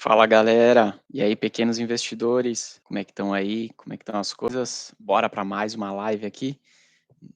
Fala galera, e aí pequenos investidores, como é que estão aí? Como é que estão as coisas? Bora para mais uma live aqui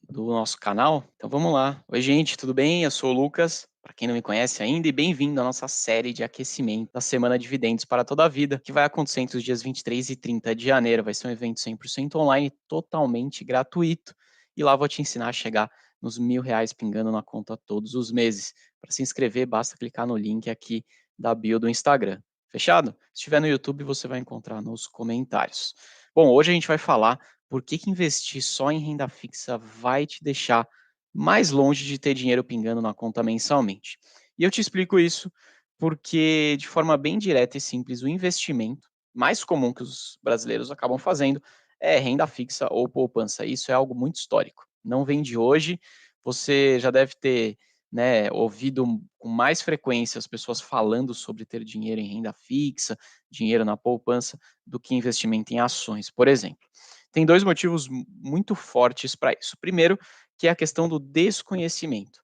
do nosso canal? Então vamos lá. Oi gente, tudo bem? Eu sou o Lucas, para quem não me conhece ainda, e bem-vindo à nossa série de aquecimento da Semana Dividendos para toda a Vida, que vai acontecer entre os dias 23 e 30 de janeiro. Vai ser um evento 100% online, totalmente gratuito, e lá eu vou te ensinar a chegar nos R$ 1.000 pingando na conta todos os meses. Para se inscrever, basta clicar no link aqui da bio do Instagram. Fechado? Se estiver no YouTube, você vai encontrar nos comentários. Bom, hoje a gente vai falar por que investir só em renda fixa vai te deixar mais longe de ter dinheiro pingando na conta mensalmente. E eu te explico isso porque, de forma bem direta e simples, o investimento mais comum que os brasileiros acabam fazendo é renda fixa ou poupança. Isso é algo muito histórico. Não vem de hoje. Você já deve ter, né, ouvido com mais frequência as pessoas falando sobre ter dinheiro em renda fixa, dinheiro na poupança, do que investimento em ações, por exemplo. Tem dois motivos muito fortes para isso. Primeiro, que é a questão do desconhecimento.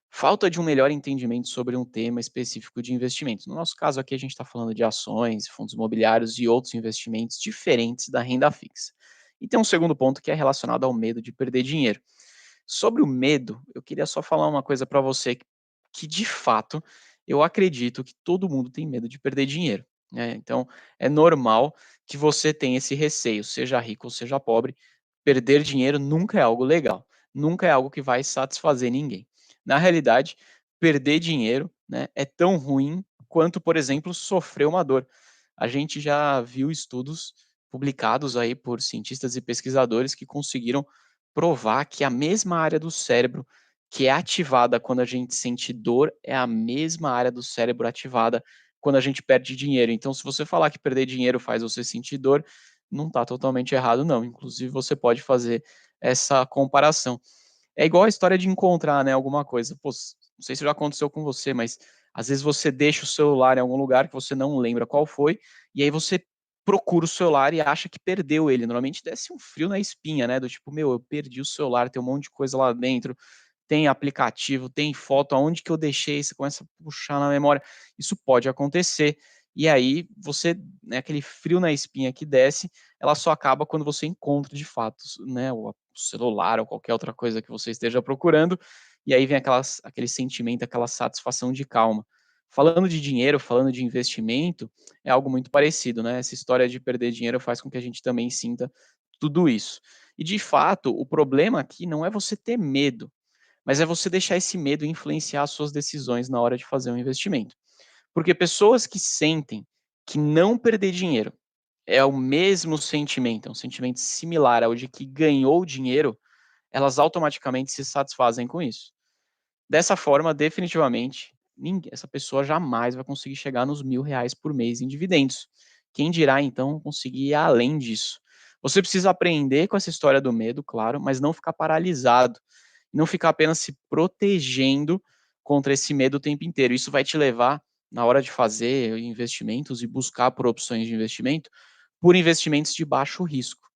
Falta de um melhor entendimento sobre um tema específico de investimento. No nosso caso aqui, a gente está falando de ações, fundos imobiliários e outros investimentos diferentes da renda fixa. E tem um segundo ponto que é relacionado ao medo de perder dinheiro. Sobre o medo, eu queria só falar uma coisa para você que de fato eu acredito que todo mundo tem medo de perder dinheiro, né? Então é normal que você tenha esse receio, seja rico ou seja pobre, perder dinheiro nunca é algo legal, nunca é algo que vai satisfazer ninguém. Na realidade, perder dinheiro, né, é tão ruim quanto, por exemplo, sofrer uma dor. A gente já viu estudos publicados aí por cientistas e pesquisadores que conseguiram provar que a mesma área do cérebro que é ativada quando a gente sente dor é a mesma área do cérebro ativada quando a gente perde dinheiro. Então, se você falar que perder dinheiro faz você sentir dor, não está totalmente errado, não. Inclusive, você pode fazer essa comparação. É igual a história de encontrar, né, alguma coisa. Pô, não sei se já aconteceu com você, mas às vezes você deixa o celular em algum lugar que você não lembra qual foi, e aí você procura o celular e acha que perdeu ele. Normalmente desce um frio na espinha, né? Do tipo, meu, eu perdi o celular, tem um monte de coisa lá dentro, tem aplicativo, tem foto, aonde que eu deixei? Você começa a puxar na memória. Isso pode acontecer. E aí você, né, aquele frio na espinha que desce, ela só acaba quando você encontra de fato, né, o celular ou qualquer outra coisa que você esteja procurando, e aí vem aquele sentimento, aquela satisfação de calma. Falando de dinheiro, falando de investimento, é algo muito parecido, né? Essa história de perder dinheiro faz com que a gente também sinta tudo isso. E de fato, o problema aqui não é você ter medo, mas é você deixar esse medo influenciar as suas decisões na hora de fazer um investimento. Porque pessoas que sentem que não perder dinheiro é o mesmo sentimento, é um sentimento similar ao de que ganhou dinheiro, elas automaticamente se satisfazem com isso. Dessa forma, definitivamente, essa pessoa jamais vai conseguir chegar nos R$ 1.000 por mês em dividendos. Quem dirá, então, conseguir ir além disso? Você precisa aprender com essa história do medo, claro, mas não ficar paralisado. Não ficar apenas se protegendo contra esse medo o tempo inteiro. Isso vai te levar, na hora de fazer investimentos e buscar por opções de investimento, por investimentos de baixo risco.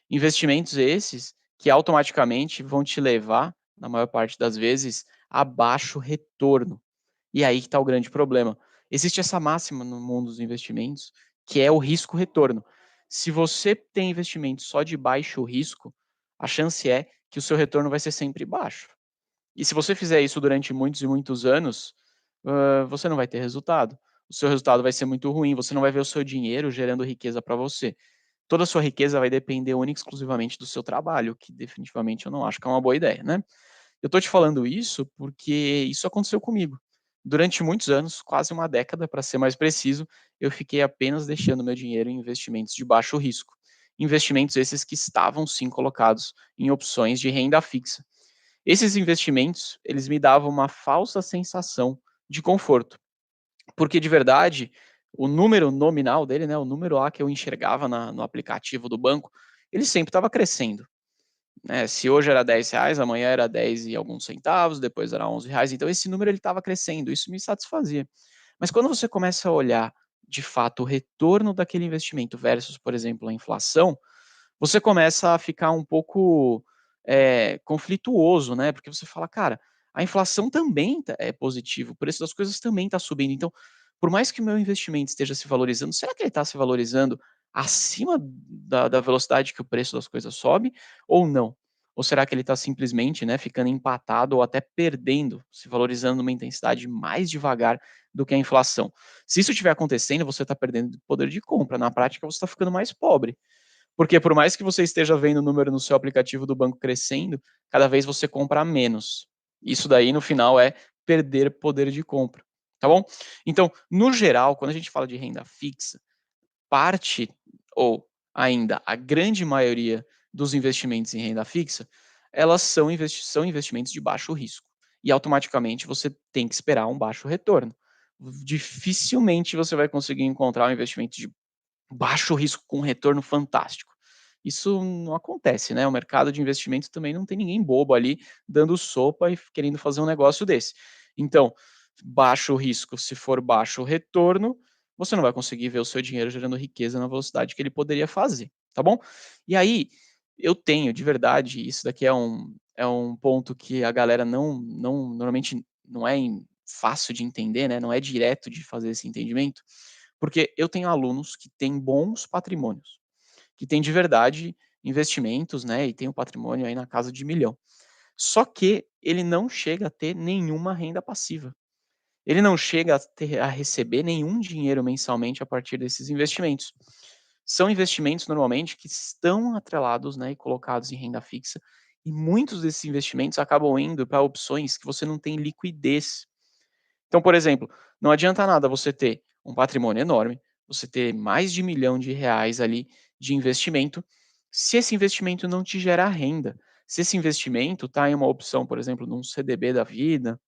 Investimentos esses que automaticamente vão te levar, na maior parte das vezes, a baixo retorno. E aí que está o grande problema. Existe essa máxima no mundo dos investimentos, que é o risco-retorno. Se você tem investimento só de baixo risco, a chance é que o seu retorno vai ser sempre baixo. E se você fizer isso durante muitos e muitos anos, você não vai ter resultado. O seu resultado vai ser muito ruim, você não vai ver o seu dinheiro gerando riqueza para você. Toda a sua riqueza vai depender única e exclusivamente do seu trabalho, que definitivamente eu não acho que é uma boa ideia, né? Eu tô te falando isso porque isso aconteceu comigo. Durante muitos anos, quase uma década, para ser mais preciso, eu fiquei apenas deixando meu dinheiro em investimentos de baixo risco. Investimentos esses que estavam sim colocados em opções de renda fixa. Esses investimentos, eles me davam uma falsa sensação de conforto, porque de verdade, o número nominal dele, né, o número lá que eu enxergava no aplicativo do banco, ele sempre estava crescendo, né? Se hoje era R$ 10, amanhã era 10 e alguns centavos, depois era R$ 11, então esse número ele estava crescendo, isso me satisfazia. Mas quando você começa a olhar, de fato, o retorno daquele investimento versus, por exemplo, a inflação, você começa a ficar um pouco, conflituoso, né, porque você fala: "Cara, a inflação também é positivo, o preço das coisas também está subindo, então por mais que o meu investimento esteja se valorizando, será que ele está se valorizando acima da velocidade que o preço das coisas sobe ou não? Ou será que ele está simplesmente, né, ficando empatado ou até perdendo, se valorizando numa intensidade mais devagar do que a inflação? Se isso estiver acontecendo, você está perdendo poder de compra. Na prática, você está ficando mais pobre. Porque por mais que você esteja vendo o número no seu aplicativo do banco crescendo, cada vez você compra menos. Isso daí, no final, é perder poder de compra, tá bom? Então, no geral, quando a gente fala de renda fixa, parte ou ainda a grande maioria dos investimentos em renda fixa, elas são investimentos de baixo risco. E automaticamente você tem que esperar um baixo retorno. Dificilmente você vai conseguir encontrar um investimento de baixo risco com retorno fantástico. Isso não acontece, né, o mercado de investimentos também não tem ninguém bobo ali dando sopa e querendo fazer um negócio desse. Então, baixo risco, se for baixo retorno, você não vai conseguir ver o seu dinheiro gerando riqueza na velocidade que ele poderia fazer, tá bom? E aí, eu tenho de verdade, isso daqui é um ponto que a galera não normalmente não é fácil de entender, né, não é direto de fazer esse entendimento, porque eu tenho alunos que têm bons patrimônios, que têm de verdade investimentos, né, e tem um patrimônio aí na casa de 1.000.000. Só que ele não chega a ter nenhuma renda passiva. Ele não chega a receber nenhum dinheiro mensalmente a partir desses investimentos. São investimentos normalmente que estão atrelados, né, e colocados em renda fixa, e muitos desses investimentos acabam indo para opções que você não tem liquidez. Então, por exemplo, não adianta nada você ter um patrimônio enorme, você ter mais de R$ 1.000.000 ali de investimento, se esse investimento não te gerar renda. Se esse investimento está em uma opção, por exemplo, num CDB da vida,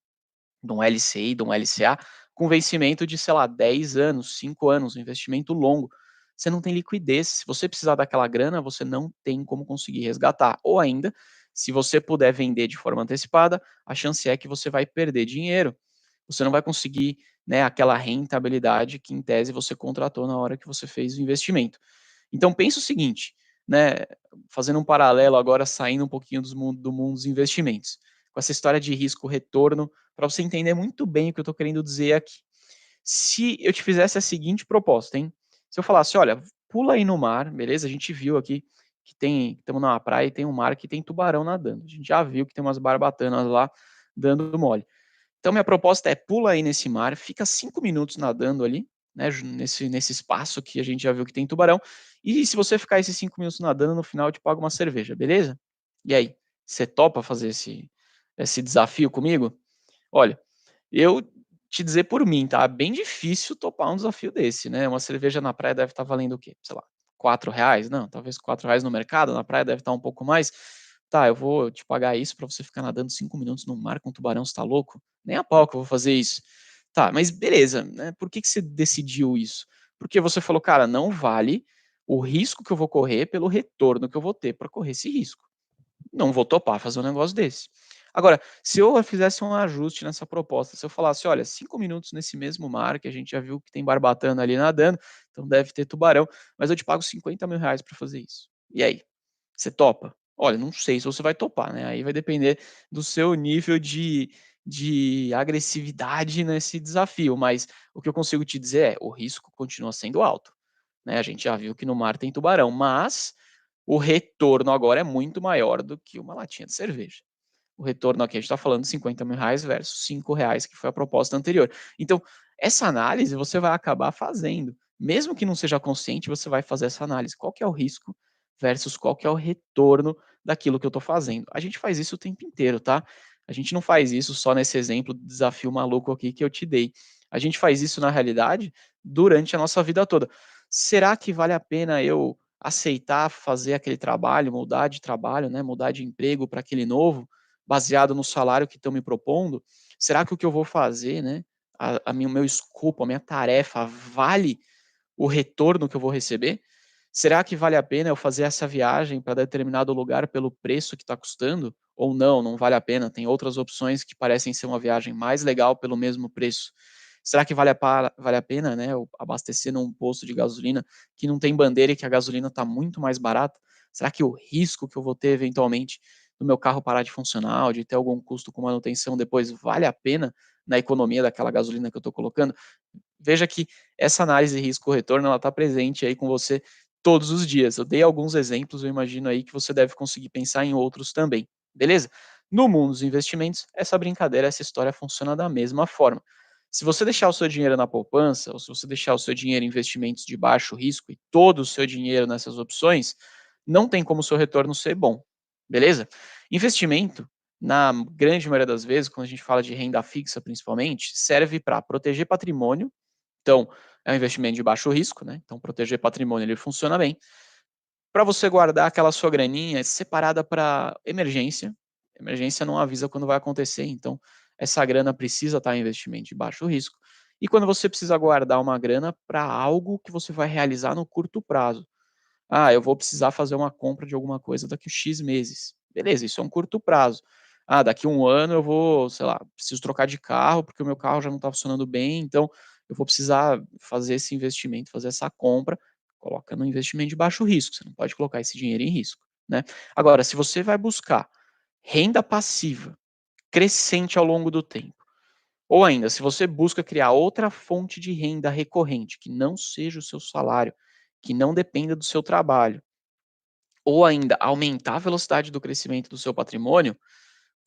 de um LCI, de um LCA, com vencimento de, sei lá, 10 anos, 5 anos, um investimento longo. Você não tem liquidez. Se você precisar daquela grana, você não tem como conseguir resgatar. Ou ainda, se você puder vender de forma antecipada, a chance é que você vai perder dinheiro. Você não vai conseguir, né, aquela rentabilidade que, em tese, você contratou na hora que você fez o investimento. Então, pensa o seguinte, né, fazendo um paralelo agora, saindo um pouquinho do mundo dos investimentos, com essa história de risco-retorno, para você entender muito bem o que eu estou querendo dizer aqui. Se eu te fizesse a seguinte proposta, hein? Se eu falasse, olha, pula aí no mar, beleza? A gente viu aqui que estamos numa praia e tem um mar que tem tubarão nadando. A gente já viu que tem umas barbatanas lá dando mole. Então, minha proposta é pula aí nesse mar, fica 5 minutos nadando ali, né, nesse espaço que a gente já viu que tem tubarão, e se você ficar esses 5 minutos nadando, no final eu te pago uma cerveja, beleza? E aí, você topa fazer esse desafio comigo? Olha, eu te dizer por mim, tá, bem difícil topar um desafio desse, né, uma cerveja na praia deve estar valendo o quê? Sei lá, R$ 4? Não, talvez R$ 4 no mercado, na praia deve estar um pouco mais. Tá, eu vou te pagar isso pra você ficar nadando 5 minutos no mar com um tubarão, você tá louco? Nem a pau que eu vou fazer isso. Tá, mas beleza, né, por que que você decidiu isso? Porque você falou: "Cara, não vale o risco que eu vou correr pelo retorno que eu vou ter pra correr esse risco". Não vou topar fazer um negócio desse. Agora, se eu fizesse um ajuste nessa proposta, se eu falasse: "Olha, 5 minutos nesse mesmo mar, que a gente já viu que tem barbatana ali nadando, então deve ter tubarão, mas eu te pago R$ 50.000 para fazer isso". E aí, você topa? Olha, não sei se você vai topar, né, aí vai depender do seu nível de agressividade nesse desafio, mas o que eu consigo te dizer é: o risco continua sendo alto, né, a gente já viu que no mar tem tubarão, mas o retorno agora é muito maior do que uma latinha de cerveja. O retorno aqui a gente está falando de R$ 50.000 versus R$ 5 que foi a proposta anterior. Então, essa análise você vai acabar fazendo. Mesmo que não seja consciente, você vai fazer essa análise. Qual que é o risco versus qual que é o retorno daquilo que eu estou fazendo. A gente faz isso o tempo inteiro, tá? A gente não faz isso só nesse exemplo do desafio maluco aqui que eu te dei. A gente faz isso na realidade durante a nossa vida toda. Será que vale a pena eu aceitar fazer aquele trabalho, mudar de trabalho, né, mudar de emprego para aquele novo, baseado no salário que estão me propondo? Será que o que eu vou fazer, né, o meu escopo, a minha tarefa, vale o retorno que eu vou receber? Será que vale a pena eu fazer essa viagem para determinado lugar pelo preço que está custando? Ou não, não vale a pena? Tem outras opções que parecem ser uma viagem mais legal pelo mesmo preço. Será que vale a pena, né, eu abastecer num posto de gasolina que não tem bandeira e que a gasolina está muito mais barata? Será que o risco que eu vou ter eventualmente do meu carro parar de funcionar, ou de ter algum custo com manutenção depois, vale a pena na economia daquela gasolina que eu estou colocando? veja que essa análise risco-retorno, ela está presente aí com você todos os dias. Eu dei alguns exemplos, eu imagino aí que você deve conseguir pensar em outros também, beleza? No mundo dos investimentos, essa brincadeira, essa história funciona da mesma forma. Se você deixar o seu dinheiro na poupança, ou se você deixar o seu dinheiro em investimentos de baixo risco e todo o seu dinheiro nessas opções, não tem como o seu retorno ser bom, beleza? Investimento, na grande maioria das vezes, quando a gente fala de renda fixa principalmente, serve para proteger patrimônio. Então, é um investimento de baixo risco, né? Então, proteger patrimônio ele funciona bem. Para você guardar aquela sua graninha separada para emergência. Emergência não avisa quando vai acontecer, então essa grana precisa estar em investimento de baixo risco. E quando você precisa guardar uma grana para algo que você vai realizar no curto prazo. Ah, eu vou precisar fazer uma compra de alguma coisa daqui a X meses. Beleza, isso é um curto prazo. Ah, daqui a um ano eu vou, sei lá, preciso trocar de carro porque o meu carro já não está funcionando bem, então eu vou precisar fazer esse investimento, fazer essa compra. Coloca no investimento de baixo risco, você não pode colocar esse dinheiro em risco, né? Agora, se você vai buscar renda passiva crescente ao longo do tempo, ou ainda, se você busca criar outra fonte de renda recorrente, que não seja o seu salário, que não dependa do seu trabalho, ou ainda aumentar a velocidade do crescimento do seu patrimônio,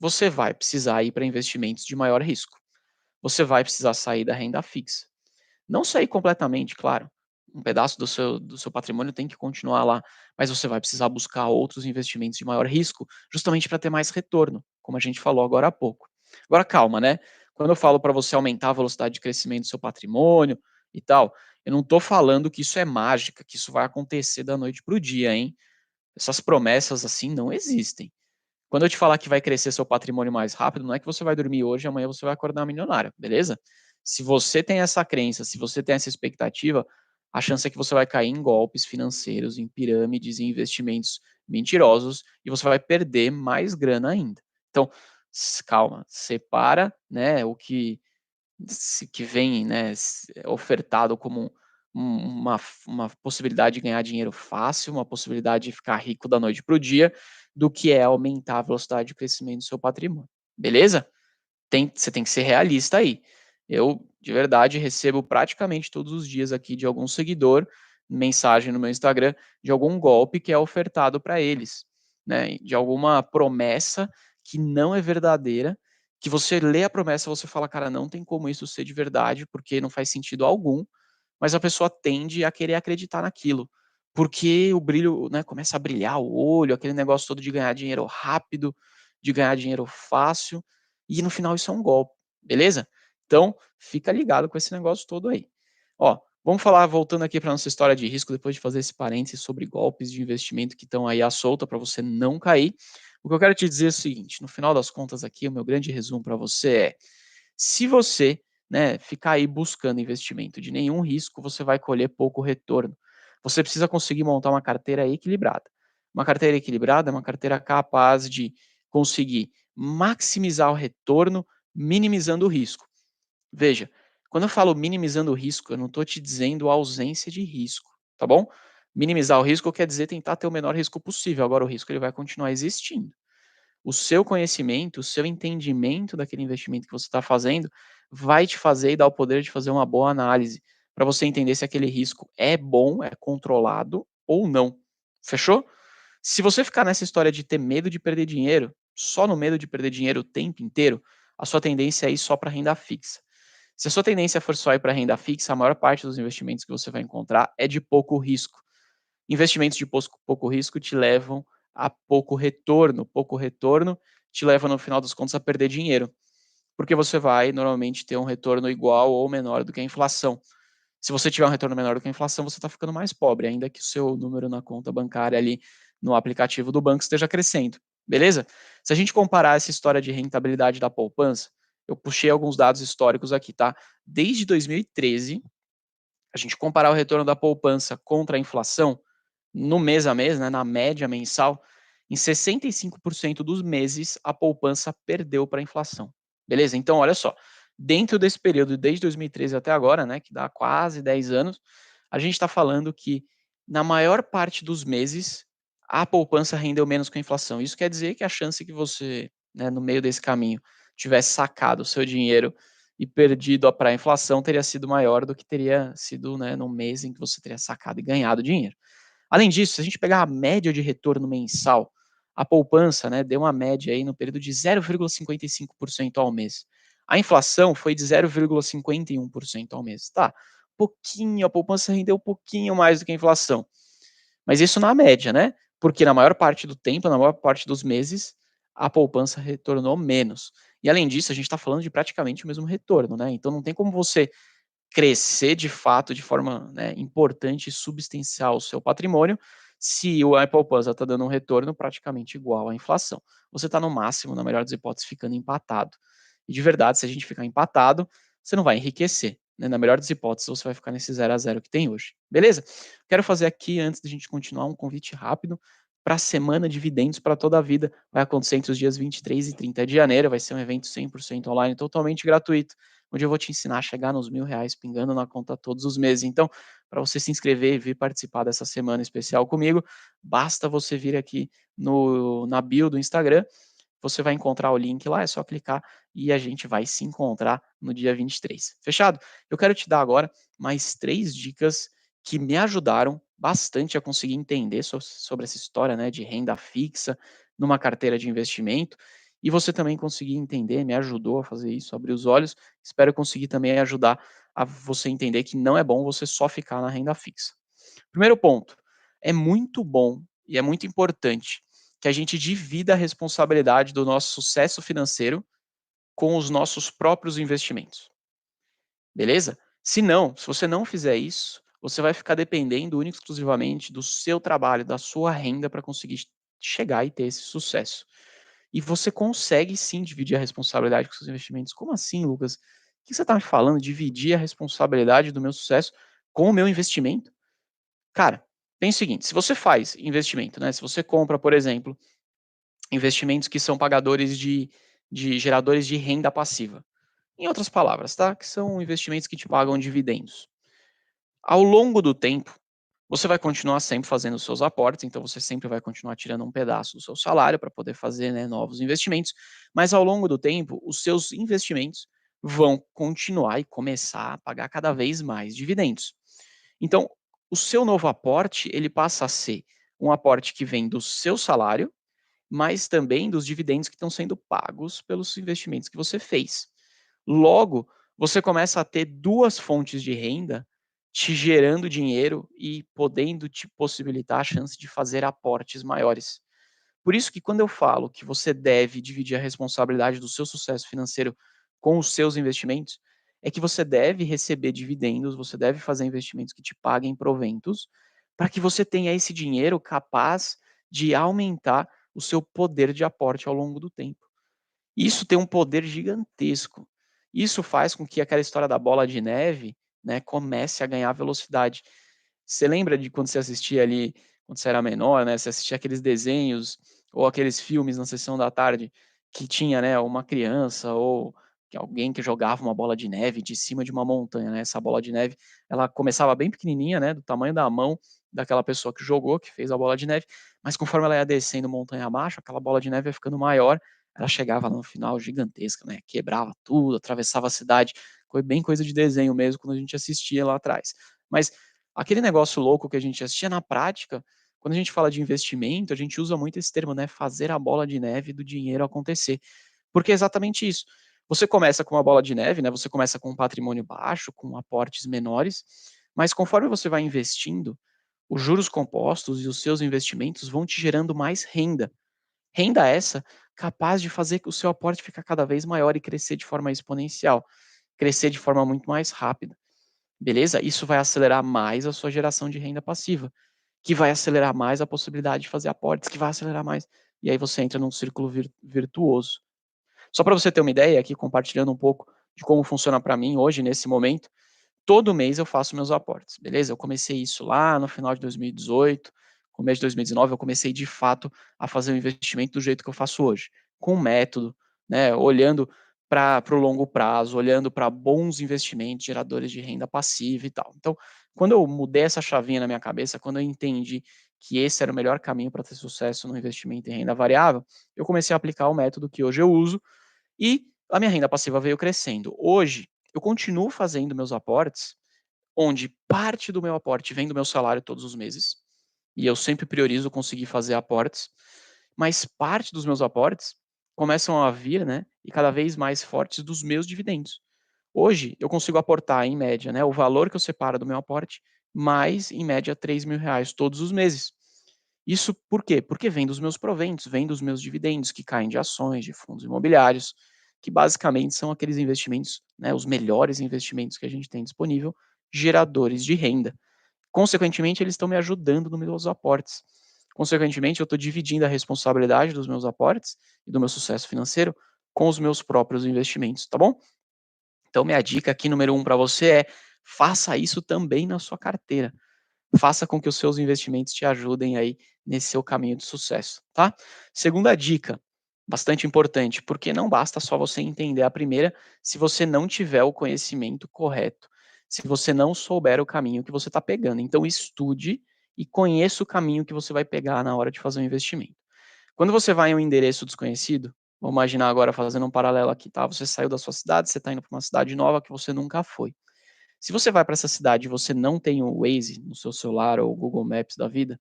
você vai precisar ir para investimentos de maior risco. Você vai precisar sair da renda fixa. Não sair completamente, claro. Um pedaço do seu patrimônio tem que continuar lá, mas você vai precisar buscar outros investimentos de maior risco, justamente para ter mais retorno, como a gente falou agora há pouco. Agora calma, né? Quando eu falo para você aumentar a velocidade de crescimento do seu patrimônio e tal, eu não estou falando que isso é mágica, que isso vai acontecer da noite para o dia, hein? Essas promessas assim não existem. Quando eu te falar que vai crescer seu patrimônio mais rápido, não é que você vai dormir hoje e amanhã você vai acordar milionário, beleza? Se você tem essa crença, se você tem essa expectativa, a chance é que você vai cair em golpes financeiros, em pirâmides, em investimentos mentirosos e você vai perder mais grana ainda. Então, calma, separa, né, o que que vem, né, ofertado como uma possibilidade de ganhar dinheiro fácil, uma possibilidade de ficar rico da noite para o dia, do que é aumentar a velocidade de crescimento do seu patrimônio. Beleza? Você tem que ser realista aí. Eu, de verdade, recebo praticamente todos os dias aqui de algum seguidor, mensagem no meu Instagram, de algum golpe que é ofertado para eles, né? De alguma promessa que não é verdadeira, que você lê a promessa, você fala, cara, não tem como isso ser de verdade, porque não faz sentido algum, mas a pessoa tende a querer acreditar naquilo, porque o brilho, né, começa a brilhar o olho, aquele negócio todo de ganhar dinheiro rápido, de ganhar dinheiro fácil, e no final isso é um golpe, beleza? Então, fica ligado com esse negócio todo aí. Ó, vamos falar, voltando aqui para nossa história de risco, depois de fazer esse parênteses sobre golpes de investimento que estão aí à solta para você não cair. O que eu quero te dizer é o seguinte: no final das contas, aqui, o meu grande resumo para você é: se você, né, ficar aí buscando investimento de nenhum risco, você vai colher pouco retorno. Você precisa conseguir montar uma carteira equilibrada. Uma carteira equilibrada é uma carteira capaz de conseguir maximizar o retorno, minimizando o risco. Veja, quando eu falo minimizando o risco, eu não estou te dizendo ausência de risco, tá bom? Minimizar o risco quer dizer tentar ter o menor risco possível. Agora, o risco ele vai continuar existindo. O seu conhecimento, o seu entendimento daquele investimento que você está fazendo, vai te fazer e dar o poder de fazer uma boa análise, para você entender se aquele risco é bom, é controlado ou não. Fechou? Se você ficar nessa história de ter medo de perder dinheiro, só no medo de perder dinheiro o tempo inteiro, a sua tendência é ir só para renda fixa. Se a sua tendência for só ir para renda fixa, a maior parte dos investimentos que você vai encontrar é de pouco risco. Investimentos de pouco risco te levam a pouco retorno te leva no final das contas a perder dinheiro, porque você vai normalmente ter um retorno igual ou menor do que a inflação. Se você tiver um retorno menor do que a inflação, você está ficando mais pobre, ainda que o seu número na conta bancária ali no aplicativo do banco esteja crescendo, beleza? Se a gente comparar essa história de rentabilidade da poupança, eu puxei alguns dados históricos aqui, tá? Desde 2013, a gente comparar o retorno da poupança contra a inflação, no mês a mês, né, na média mensal, em 65% dos meses a poupança perdeu para a inflação. Beleza? Então, olha só, dentro desse período, desde 2013 até agora, né, que dá quase 10 anos, a gente está falando que na maior parte dos meses a poupança rendeu menos que a inflação. Isso quer dizer que a chance que você, né, no meio desse caminho, tivesse sacado o seu dinheiro e perdido para a inflação teria sido maior do que teria sido, né, no mês em que você teria sacado e ganhado dinheiro. Além disso, se a gente pegar a média de retorno mensal, a poupança, né, deu uma média aí no período de 0,55% ao mês. A inflação foi de 0,51% ao mês. Tá, pouquinho, a poupança rendeu um pouquinho mais do que a inflação. Mas isso na média, né? Porque na maior parte do tempo, na maior parte dos meses, a poupança retornou menos. E além disso, a gente está falando de praticamente o mesmo retorno, né? Então não tem como você crescer de fato de forma, né, importante e substancial o seu patrimônio, se a poupança está dando um retorno praticamente igual à inflação. Você está no máximo, na melhor das hipóteses, ficando empatado. E de verdade, se a gente ficar empatado, você não vai enriquecer. Né? Na melhor das hipóteses, você vai ficar nesse 0 a 0 que tem hoje. Beleza? Quero fazer aqui, antes da gente continuar, um convite rápido para a semana de dividendos para toda a vida. Vai acontecer entre os dias 23 e 30 de janeiro. Vai ser um evento 100% online, totalmente gratuito, onde eu vou te ensinar a chegar nos R$ 1.000 pingando na conta todos os meses. Então, para você se inscrever e vir participar dessa semana especial comigo, basta você vir aqui na bio do Instagram, você vai encontrar o link lá, é só clicar e a gente vai se encontrar no dia 23. Fechado? Eu quero te dar agora mais 3 dicas que me ajudaram bastante a conseguir entender sobre essa história, né, de renda fixa numa carteira de investimento, e você também conseguir entender, me ajudou a fazer isso, abrir os olhos. Espero conseguir também ajudar a você entender que não é bom você só ficar na renda fixa. Primeiro ponto, é muito bom e é muito importante que a gente divida a responsabilidade do nosso sucesso financeiro com os nossos próprios investimentos, beleza? Se não, se você não fizer isso, você vai ficar dependendo única e exclusivamente do seu trabalho, da sua renda para conseguir chegar e ter esse sucesso. E você consegue sim dividir a responsabilidade com seus investimentos. Como assim, Lucas? O que você está me falando? Dividir a responsabilidade do meu sucesso com o meu investimento? Cara, pensa o seguinte: se você faz investimento, né? Se você compra, por exemplo, investimentos que são pagadores de geradores de renda passiva. Em outras palavras, tá? Que são investimentos que te pagam dividendos. Ao longo do tempo, você vai continuar sempre fazendo os seus aportes, então você sempre vai continuar tirando um pedaço do seu salário para poder fazer, né, novos investimentos, mas ao longo do tempo, os seus investimentos vão continuar e começar a pagar cada vez mais dividendos. Então, o seu novo aporte, ele passa a ser um aporte que vem do seu salário, mas também dos dividendos que estão sendo pagos pelos investimentos que você fez. Logo, você começa a ter duas fontes de renda te gerando dinheiro e podendo te possibilitar a chance de fazer aportes maiores. Por isso que quando eu falo que você deve dividir a responsabilidade do seu sucesso financeiro com os seus investimentos, é que você deve receber dividendos, você deve fazer investimentos que te paguem proventos, para que você tenha esse dinheiro capaz de aumentar o seu poder de aporte ao longo do tempo. Isso tem um poder gigantesco. Isso faz com que aquela história da bola de neve, né, comece a ganhar velocidade. Você lembra de quando você assistia ali, quando você era menor, né, você assistia aqueles desenhos ou aqueles filmes na sessão da tarde que tinha, né, uma criança ou que alguém que jogava uma bola de neve de cima de uma montanha, né? Essa bola de neve, ela começava bem pequenininha, né, do tamanho da mão daquela pessoa que jogou, que fez a bola de neve, mas conforme ela ia descendo montanha abaixo, aquela bola de neve ia ficando maior, ela chegava lá no final gigantesca, né? Quebrava tudo, atravessava a cidade. Foi bem coisa de desenho mesmo quando a gente assistia lá atrás. Mas aquele negócio louco que a gente assistia na prática, quando a gente fala de investimento, a gente usa muito esse termo, né? Fazer a bola de neve do dinheiro acontecer. Porque é exatamente isso. Você começa com uma bola de neve, né? Você começa com um patrimônio baixo, com aportes menores, mas conforme você vai investindo, os juros compostos e os seus investimentos vão te gerando mais renda. Renda essa capaz de fazer que o seu aporte ficar cada vez maior e crescer de forma exponencial, crescer de forma muito mais rápida, beleza? Isso vai acelerar mais a sua geração de renda passiva, que vai acelerar mais a possibilidade de fazer aportes, que vai acelerar mais, e aí você entra num círculo virtuoso. Só para você ter uma ideia, aqui compartilhando um pouco de como funciona para mim hoje, nesse momento, todo mês eu faço meus aportes, beleza? Eu comecei isso lá no final de 2018, começo de 2019, eu comecei de fato a fazer o investimento do jeito que eu faço hoje, com método, né? Olhando para o longo prazo, olhando para bons investimentos, geradores de renda passiva e tal. Então, quando eu mudei essa chavinha na minha cabeça, quando eu entendi que esse era o melhor caminho para ter sucesso no investimento em renda variável, eu comecei a aplicar o método que hoje eu uso e A minha renda passiva veio crescendo. Hoje, eu continuo fazendo meus aportes, onde parte do meu aporte vem do meu salário todos os meses, e eu sempre priorizo conseguir fazer aportes, mas parte dos meus aportes começam a vir, né, e cada vez mais fortes dos meus dividendos. Hoje, eu consigo aportar, em média, né, o valor que eu separo do meu aporte, mais, em média, R$ 3.000 todos os meses. Isso por quê? Porque vem dos meus proventos, vem dos meus dividendos, que caem de ações, de fundos imobiliários, que basicamente são aqueles investimentos, né, os melhores investimentos que a gente tem disponível, geradores de renda. Consequentemente, eles estão me ajudando nos meus aportes. Consequentemente, eu estou dividindo a responsabilidade dos meus aportes e do meu sucesso financeiro com os meus próprios investimentos, tá bom? Então, minha dica aqui, número um para você é: faça isso também na sua carteira. Faça com que os seus investimentos te ajudem aí nesse seu caminho de sucesso, tá? Segunda dica, bastante importante, porque não basta só você entender a primeira se você não tiver o conhecimento correto, se você não souber o caminho que você está pegando. Então, estude e conheça o caminho que você vai pegar na hora de fazer um investimento. Quando você vai em um endereço desconhecido, vamos imaginar agora fazendo um paralelo aqui, tá? Você saiu da sua cidade, você está indo para uma cidade nova que você nunca foi. Se você vai para essa cidade e você não tem o Waze no seu celular ou o Google Maps da vida,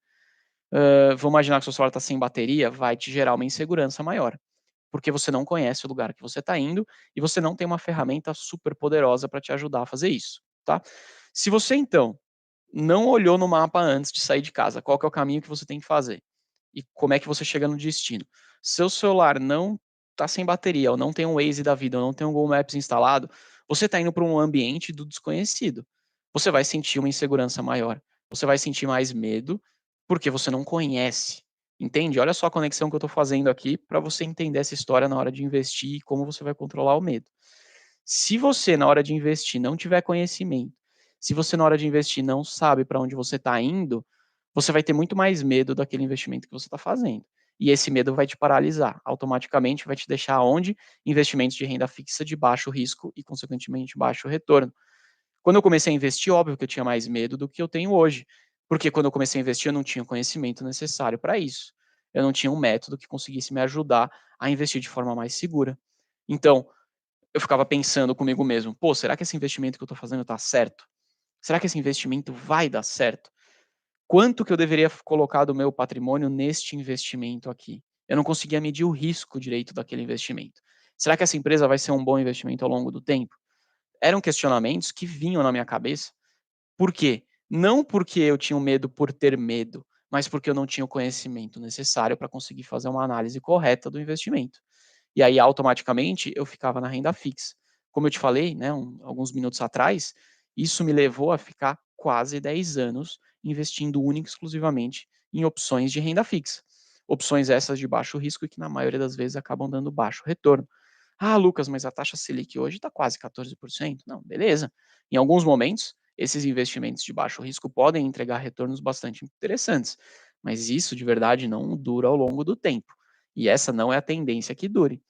vamos imaginar que o seu celular está sem bateria, vai te gerar uma insegurança maior, porque você não conhece o lugar que você está indo e você não tem uma ferramenta super poderosa para te ajudar a fazer isso, tá? Se você então não olhou no mapa antes de sair de casa, qual que é o caminho que você tem que fazer e como é que você chega no destino. Seu celular não está sem bateria, ou não tem um Waze da vida, ou não tem um Google Maps instalado, você está indo para um ambiente do desconhecido. Você vai sentir uma insegurança maior, você vai sentir mais medo, porque você não conhece. Entende? Olha só a conexão que eu estou fazendo aqui para você entender essa história na hora de investir e como você vai controlar o medo. Se você, na hora de investir, não tiver conhecimento, se você, na hora de investir, não sabe para onde você está indo, você vai ter muito mais medo daquele investimento que você está fazendo. E esse medo vai te paralisar. Automaticamente vai te deixar onde? Investimentos de renda fixa de baixo risco e, consequentemente, baixo retorno. Quando eu comecei a investir, óbvio que eu tinha mais medo do que eu tenho hoje. Porque quando eu comecei a investir, eu não tinha o conhecimento necessário para isso. Eu não tinha um método que conseguisse me ajudar a investir de forma mais segura. Então, eu ficava pensando comigo mesmo: pô, será que esse investimento que eu estou fazendo está certo? Será que esse investimento vai dar certo? Quanto que eu deveria colocar do meu patrimônio neste investimento aqui? Eu não conseguia medir o risco direito daquele investimento. Será que essa empresa vai ser um bom investimento ao longo do tempo? Eram questionamentos que vinham na minha cabeça. Por quê? Não porque eu tinha um medo por ter medo, mas porque eu não tinha o conhecimento necessário para conseguir fazer uma análise correta do investimento. E aí, automaticamente, eu ficava na renda fixa. Como eu te falei, né, alguns minutos atrás, isso me levou a ficar quase 10 anos investindo única e exclusivamente em opções de renda fixa. Opções essas de baixo risco e que, na maioria das vezes, acabam dando baixo retorno. Ah, Lucas, mas a taxa Selic hoje está quase 14%. Não, beleza. Em alguns momentos, esses investimentos de baixo risco podem entregar retornos bastante interessantes, mas isso de verdade não dura ao longo do tempo. E essa não é a tendência que dure.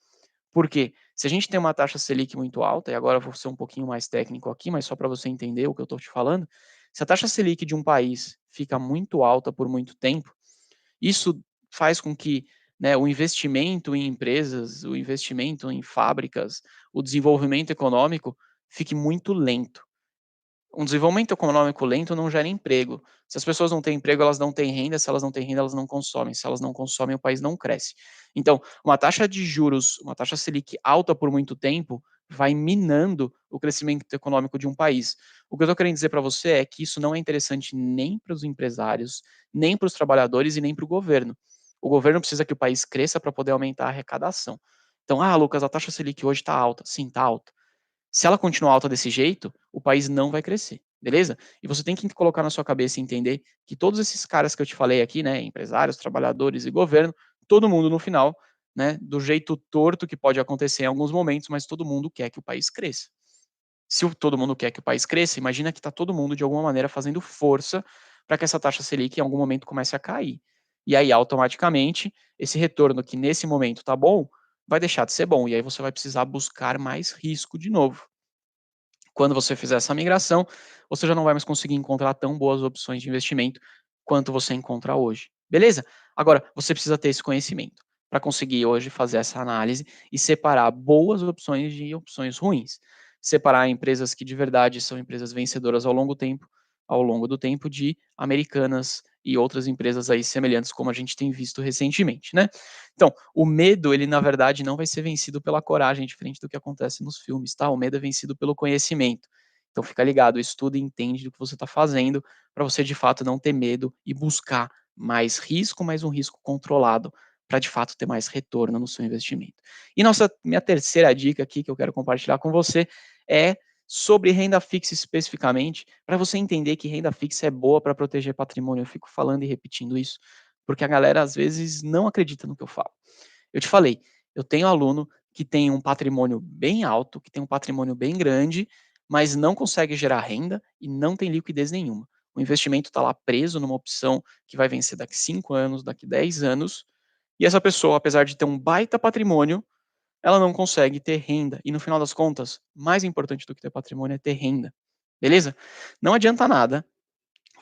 Porque se a gente tem uma taxa Selic muito alta, e agora eu vou ser um pouquinho mais técnico aqui, mas só para você entender o que eu estou te falando, se a taxa Selic de um país fica muito alta por muito tempo, isso faz com que, né, o investimento em empresas, o investimento em fábricas, o desenvolvimento econômico fique muito lento. Um desenvolvimento econômico lento não gera emprego. Se as pessoas não têm emprego, elas não têm renda. Se elas não têm renda, elas não consomem. Se elas não consomem, o país não cresce. Então, uma taxa de juros, uma taxa Selic alta por muito tempo, vai minando o crescimento econômico de um país. O que eu estou querendo dizer para você é que isso não é interessante nem para os empresários, nem para os trabalhadores e nem para o governo. O governo precisa que o país cresça para poder aumentar a arrecadação. Então, Lucas, a taxa Selic hoje está alta. Sim, está alta. Se ela continuar alta desse jeito, o país não vai crescer, beleza? E você tem que colocar na sua cabeça e entender que todos esses caras que eu te falei aqui, né, empresários, trabalhadores e governo, todo mundo no final, né, do jeito torto que pode acontecer em alguns momentos, mas todo mundo quer que o país cresça. Se todo mundo quer que o país cresça, imagina que está todo mundo de alguma maneira fazendo força para que essa taxa Selic em algum momento comece a cair. E aí, automaticamente, esse retorno que nesse momento está bom, vai deixar de ser bom. E aí você vai precisar buscar mais risco de novo. Quando você fizer essa migração, você já não vai mais conseguir encontrar tão boas opções de investimento quanto você encontra hoje. Beleza? Agora, você precisa ter esse conhecimento. para conseguir hoje fazer essa análise e separar boas opções de opções ruins. Separar empresas que de verdade são empresas vencedoras ao longo do tempo de americanas e outras empresas aí semelhantes como a gente tem visto recentemente, né? Então, o medo, ele na verdade não vai ser vencido pela coragem, diferente do que acontece nos filmes, tá? O medo é vencido pelo conhecimento. Então, fica ligado, estuda e entende do que você está fazendo para você de fato não ter medo e buscar mais risco, mas um risco controlado para de fato ter mais retorno no seu investimento. E minha terceira dica aqui que eu quero compartilhar com você é sobre renda fixa especificamente, para você entender que renda fixa é boa para proteger patrimônio. Eu fico falando e repetindo isso, porque a galera às vezes não acredita no que eu falo. Eu te falei, eu tenho aluno que tem um patrimônio bem alto, que tem um patrimônio bem grande, mas não consegue gerar renda e não tem liquidez nenhuma. O investimento está lá preso numa opção que vai vencer daqui 5 anos, daqui 10 anos, e essa pessoa, apesar de ter um baita patrimônio, ela não consegue ter renda. E no final das contas, mais importante do que ter patrimônio é ter renda. Beleza? Não adianta nada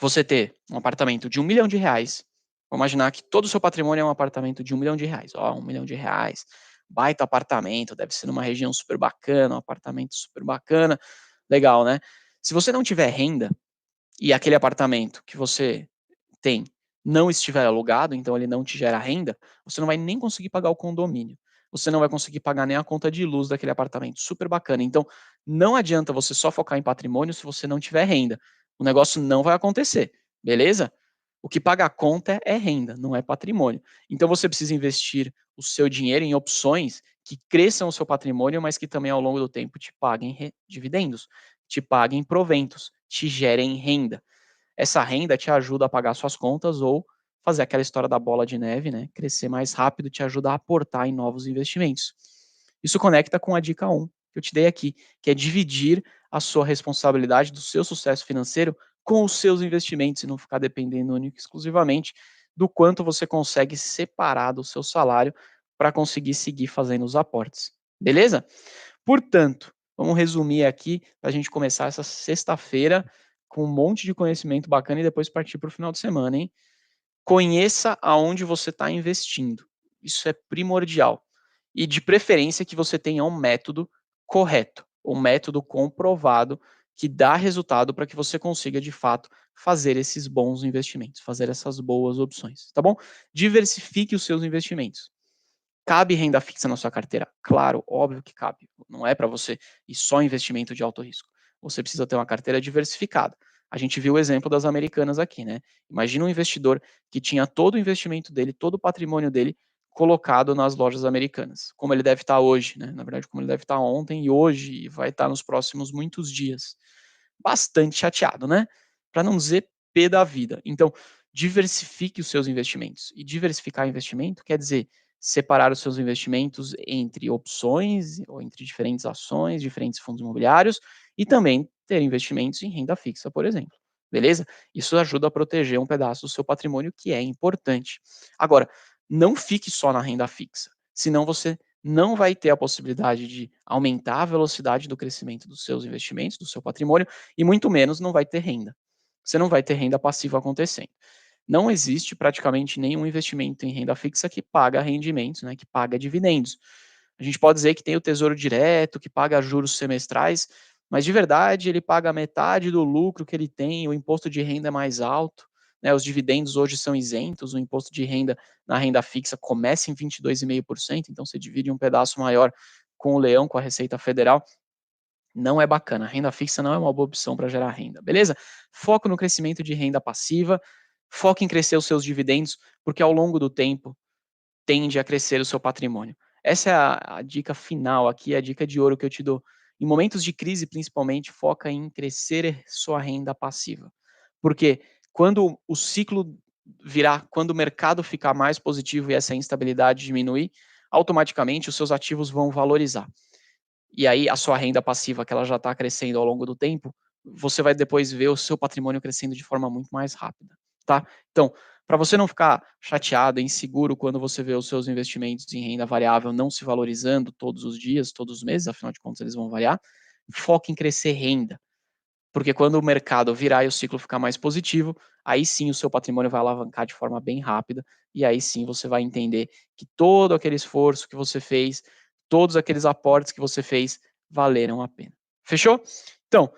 você ter um apartamento de R$ 1 milhão. Vamos imaginar que todo o seu patrimônio é um apartamento de R$ 1 milhão. Ó, R$ 1 milhão, baita apartamento, deve ser numa região super bacana, um apartamento super bacana, legal, né? Se você não tiver renda e aquele apartamento que você tem não estiver alugado, então ele não te gera renda, você não vai nem conseguir pagar o condomínio. Você não vai conseguir pagar nem a conta de luz daquele apartamento. Super bacana. Então, não adianta você só focar em patrimônio se você não tiver renda. O negócio não vai acontecer, beleza? O que paga a conta é renda, não é patrimônio. Então, você precisa investir o seu dinheiro em opções que cresçam o seu patrimônio, mas que também ao longo do tempo te paguem dividendos, te paguem proventos, te gerem renda. Essa renda te ajuda a pagar suas contas ou fazer aquela história da bola de neve, né? Crescer mais rápido, te ajuda a aportar em novos investimentos. Isso conecta com a dica 1 que eu te dei aqui, que é dividir a sua responsabilidade do seu sucesso financeiro com os seus investimentos e não ficar dependendo única e exclusivamente do quanto você consegue separar do seu salário para conseguir seguir fazendo os aportes. Beleza? Portanto, vamos resumir aqui para a gente começar essa sexta-feira com um monte de conhecimento bacana e depois partir para o final de semana, hein? Conheça aonde você está investindo. Isso é primordial. E de preferência que você tenha um método correto, um método comprovado que dá resultado para que você consiga de fato fazer esses bons investimentos, fazer essas boas opções, tá bom? Diversifique os seus investimentos. Cabe renda fixa na sua carteira? Claro, óbvio que cabe. Não é para você ir só investimento de alto risco. Você precisa ter uma carteira diversificada. A gente viu o exemplo das americanas aqui, né? Imagina um investidor que tinha todo o investimento dele, todo o patrimônio dele colocado nas lojas americanas. Como ele deve estar hoje, né? Na verdade, como ele deve estar ontem e hoje e vai estar nos próximos muitos dias. Bastante chateado, né? Para não dizer pé da vida. Então, diversifique os seus investimentos. E diversificar investimento quer dizer separar os seus investimentos entre opções ou entre diferentes ações, diferentes fundos imobiliários e também ter investimentos em renda fixa, por exemplo. Beleza? Isso ajuda a proteger um pedaço do seu patrimônio que é importante. Agora, não fique só na renda fixa, senão você não vai ter a possibilidade de aumentar a velocidade do crescimento dos seus investimentos, do seu patrimônio, e muito menos não vai ter renda. Você não vai ter renda passiva acontecendo. Não existe praticamente nenhum investimento em renda fixa que paga rendimentos, né, que paga dividendos. A gente pode dizer que tem o Tesouro Direto, que paga juros semestrais, mas de verdade ele paga metade do lucro que ele tem, o imposto de renda é mais alto, né, os dividendos hoje são isentos, o imposto de renda na renda fixa começa em 22,5%, então você divide um pedaço maior com o leão, com a Receita Federal, não é bacana. A renda fixa não é uma boa opção para gerar renda, beleza? Foco no crescimento de renda passiva, foque em crescer os seus dividendos, porque ao longo do tempo tende a crescer o seu patrimônio. Essa é a dica final aqui, a dica de ouro que eu te dou. Em momentos de crise, principalmente, foca em crescer sua renda passiva. Porque quando o ciclo virar, quando o mercado ficar mais positivo e essa instabilidade diminuir, automaticamente os seus ativos vão valorizar. E aí a sua renda passiva, que ela já está crescendo ao longo do tempo, você vai depois ver o seu patrimônio crescendo de forma muito mais rápida, tá? Então, para você não ficar chateado, inseguro quando você vê os seus investimentos em renda variável não se valorizando todos os dias, todos os meses, afinal de contas eles vão variar, foque em crescer renda. Porque quando o mercado virar e o ciclo ficar mais positivo, aí sim o seu patrimônio vai alavancar de forma bem rápida, e aí sim você vai entender que todo aquele esforço que você fez, todos aqueles aportes que você fez, valeram a pena. Fechou? Então,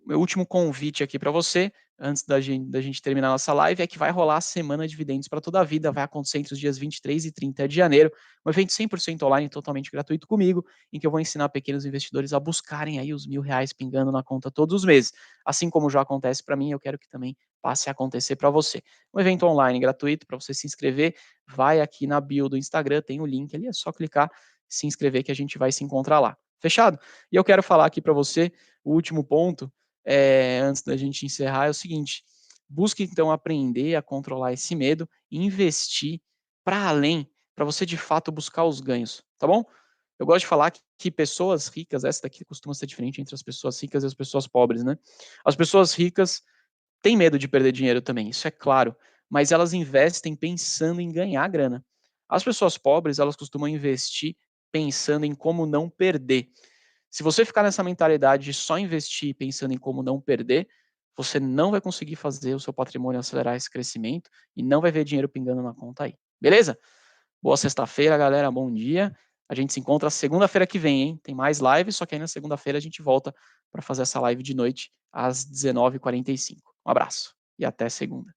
meu último convite aqui para você, antes da gente terminar nossa live, é que vai rolar a semana de dividendos para toda a vida, vai acontecer entre os dias 23 e 30 de janeiro, um evento 100% online, totalmente gratuito comigo, em que eu vou ensinar pequenos investidores a buscarem aí os R$ 1.000 pingando na conta todos os meses. Assim como já acontece para mim, eu quero que também passe a acontecer para você. Um evento online gratuito para você se inscrever, vai aqui na bio do Instagram, tem o link ali, é só clicar, se inscrever que a gente vai se encontrar lá. Fechado? E eu quero falar aqui para você o último ponto, antes da gente encerrar, é o seguinte: busque então aprender a controlar esse medo e investir para além, para você de fato buscar os ganhos, tá bom? Eu gosto de falar que pessoas ricas, essa daqui costuma ser diferente entre as pessoas ricas e as pessoas pobres, né? As pessoas ricas têm medo de perder dinheiro também, isso é claro, mas elas investem pensando em ganhar grana. As pessoas pobres, elas costumam investir pensando em como não perder. Se você ficar nessa mentalidade de só investir pensando em como não perder, você não vai conseguir fazer o seu patrimônio acelerar esse crescimento e não vai ver dinheiro pingando na conta aí. Beleza? Boa sexta-feira, galera. Bom dia. A gente se encontra segunda-feira que vem, hein? Tem mais lives, só que aí na segunda-feira a gente volta para fazer essa live de noite às 19h45. Um abraço e até segunda.